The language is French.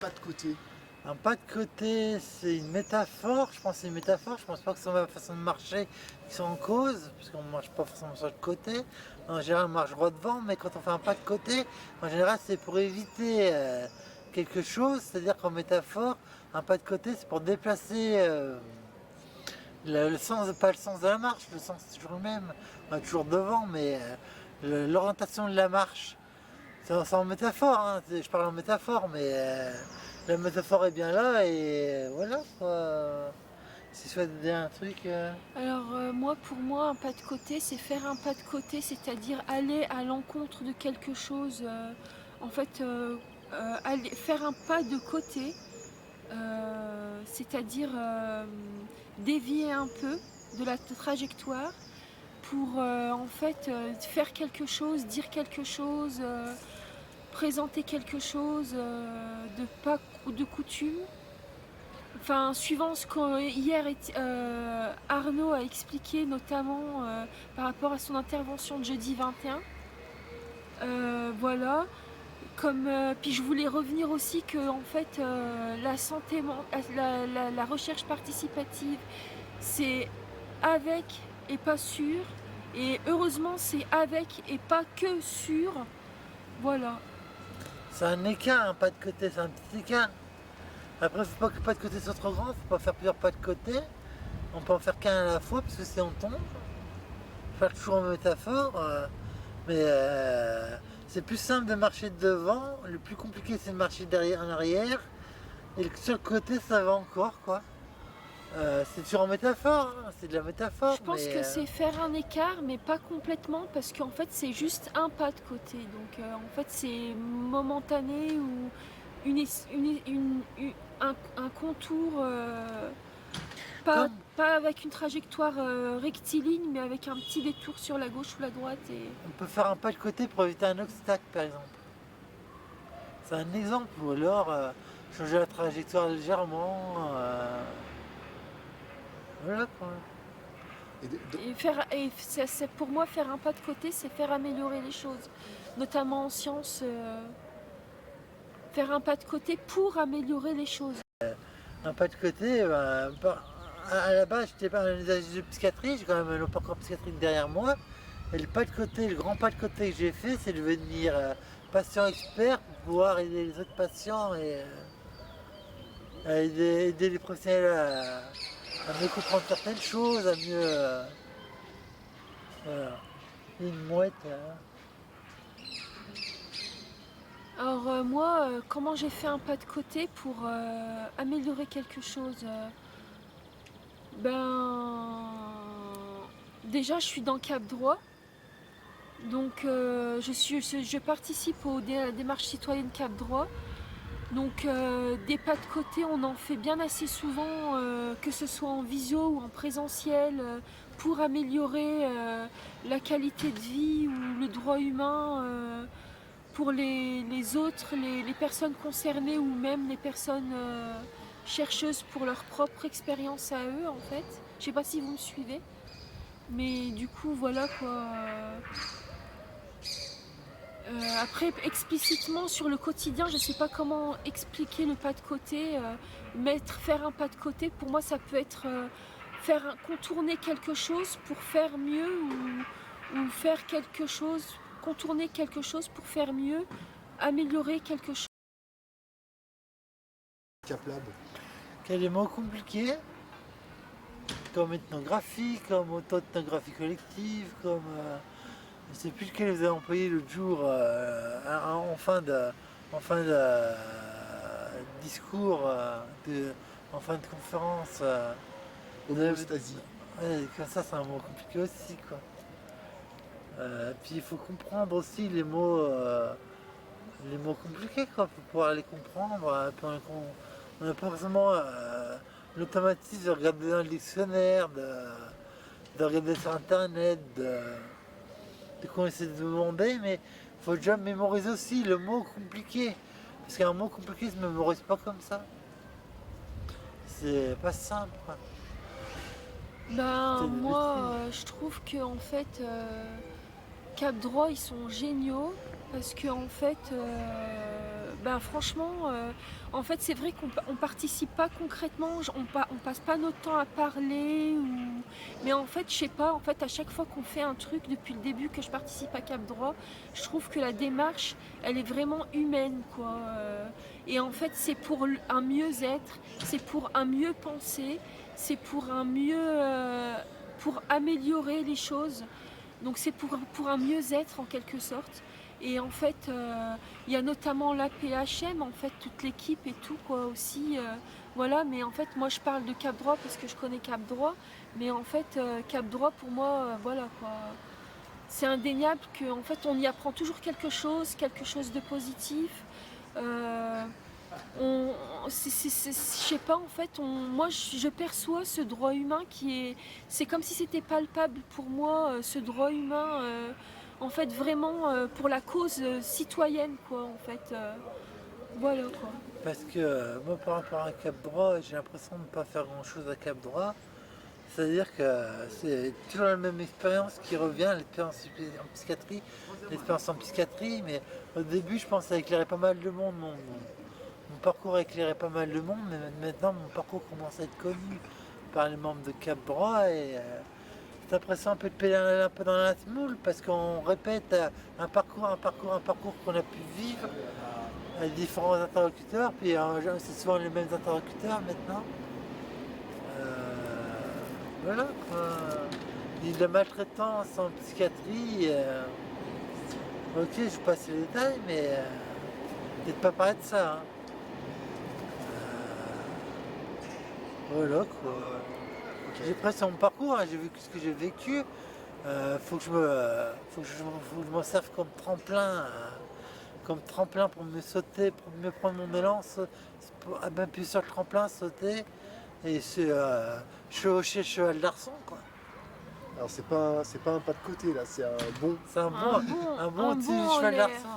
Pas de côté. Un pas de côté, c'est une métaphore, je pense que c'est une métaphore, je pense pas que c'est ma façon de marcher qui sont en cause, puisqu'on ne marche pas forcément sur le côté. En général, on marche droit devant, mais quand on fait un pas de côté, en général, c'est pour éviter quelque chose, c'est-à-dire qu'en métaphore, un pas de côté, c'est pour déplacer le sens, pas le sens de la marche, le sens c'est toujours le même, on est toujours devant, mais l'orientation de la marche. C'est en métaphore, hein, je parle en métaphore, mais la métaphore est bien là et voilà quoi. Si je souhaite dire un truc. Alors moi, pour moi, un pas de côté, c'est faire un pas de côté, c'est-à-dire aller à l'encontre de quelque chose. En fait, faire un pas de côté, c'est-à-dire dévier un peu de la trajectoire pour en fait faire quelque chose, dire quelque chose, présenter quelque chose de pas de coutume. Enfin, suivant ce qu'hier Arnaud a expliqué, notamment par rapport à son intervention de jeudi 21. Voilà. Puis je voulais revenir aussi que en fait, la santé, la recherche participative, c'est avec et pas sur. Et heureusement, c'est avec et pas que sur. Voilà. C'est un écart, un pas de côté, c'est un petit écart. Après, faut pas que le pas de côté soit trop grand, faut pas faire plusieurs pas de côté. On peut en faire qu'un à la fois, parce que si on tombe, faire toujours en métaphore, mais c'est plus simple de marcher devant, le plus compliqué c'est de marcher derrière en arrière, et sur le côté ça va encore quoi. C'est toujours en métaphore, hein, c'est de la métaphore, Je pense mais que c'est faire un écart, mais pas complètement, parce qu'en fait, c'est juste un pas de côté. Donc, en fait, c'est momentané ou un contour, pas, comme pas avec une trajectoire rectiligne, mais avec un petit détour sur la gauche ou la droite. on peut faire un pas de côté pour éviter un obstacle par exemple. C'est un exemple, ou alors changer la trajectoire légèrement. Voilà quoi. Pour moi, faire un pas de côté, c'est faire améliorer les choses, notamment en sciences. Faire un pas de côté pour améliorer les choses. Un pas de côté, à la base j'étais pas un usage de psychiatrie, j'ai quand même un parcours psychiatrique derrière moi. Et le pas de côté, le grand pas de côté que j'ai fait, c'est de devenir patient expert pour pouvoir aider les autres patients et aider les professionnels à mieux comprendre certaines choses, à mieux. Voilà. Une mouette. Alors moi, comment j'ai fait un pas de côté pour améliorer quelque chose Ben, déjà, je suis dans Cap Droit, donc je participe à la démarche citoyenne Cap Droit. Donc des pas de côté, on en fait bien assez souvent, que ce soit en visio ou en présentiel, pour améliorer la qualité de vie ou le droit humain pour les autres, les personnes concernées ou même les personnes chercheuses pour leur propre expérience à eux en fait. Je sais pas si vous me suivez, mais du coup voilà quoi. Après, explicitement sur le quotidien, je ne sais pas comment expliquer le pas de côté. Faire un pas de côté, pour moi, ça peut être contourner quelque chose pour faire mieux ou faire quelque chose, contourner quelque chose pour faire mieux, améliorer quelque chose. Caplab. Qu'il y a des mots compliqués, comme ethnographie, comme auto-ethnographie collective, comme. Je ne sais plus lequel vous avez employé l'autre jour en fin de discours, en fin de conférence. Homéostasie. Ouais, comme ça, c'est un mot compliqué aussi, quoi. Puis il faut comprendre aussi les mots compliqués, quoi, pour pouvoir les comprendre. Puis on n'a pas forcément l'automatisme de regarder dans le dictionnaire, de regarder sur internet, de quoi on essaie de demander, mais il faut déjà mémoriser aussi le mot compliqué. Parce qu'un mot compliqué ne se mémorise pas comme ça. C'est pas simple, quoi. Ben C'est des moi, bêtises. je trouve que en fait, Cap Droit, ils sont géniaux parce que en fait, bah, franchement, en fait, c'est vrai qu'on participe pas concrètement, on passe pas notre temps à parler, mais en fait, je sais pas, en fait, à chaque fois qu'on fait un truc, depuis le début que je participe à Cap Droit, je trouve que la démarche, elle est vraiment humaine, quoi. Et en fait, c'est pour un mieux-être, c'est pour un mieux penser, c'est pour un mieux, pour améliorer les choses. Donc c'est pour un mieux-être en quelque sorte. Et en fait, il y a notamment la PHM, en fait, toute l'équipe et tout, quoi, aussi. Voilà, mais en fait, moi, je parle de Cap Droit parce que je connais Cap Droit. Mais en fait, Cap Droit, pour moi, voilà, quoi. C'est indéniable qu'en fait, on y apprend toujours quelque chose de positif. Euh, je sais pas, en fait, moi, je perçois ce droit humain c'est comme si c'était palpable pour moi, ce droit humain, en fait, vraiment pour la cause citoyenne, quoi, en fait. Voilà, quoi. Parce que moi, par rapport à Cap Droit, j'ai l'impression de ne pas faire grand-chose à Cap Droit. C'est-à-dire que c'est toujours la même expérience qui revient, l'expérience en psychiatrie, l'expérience en psychiatrie, mais au début, je pensais éclairer pas mal de monde. Mon parcours a éclairé pas mal de monde, mais maintenant, mon parcours commence à être connu par les membres de Cap Droit et j'ai l'impression un peu de pédaler un peu dans la semoule parce qu'on répète un parcours qu'on a pu vivre avec différents interlocuteurs, puis c'est souvent les mêmes interlocuteurs maintenant. Euh, voilà quoi. Et de la maltraitance en psychiatrie, ok, je passe les détails, mais peut-être pas parler de ça. Hein. Voilà quoi. J'ai presque mon parcours, hein, j'ai vécu ce que j'ai vécu. Faut que je m'en serve comme tremplin pour me sauter, pour me prendre mon élan, m'appuyer sur le tremplin, sauter et chevaucher le cheval d'arçon quoi. Alors c'est pas un pas de côté là, c'est un bon. C'est un Un bon, bon, un bon un petit bon en cheval l'air. d'arçon.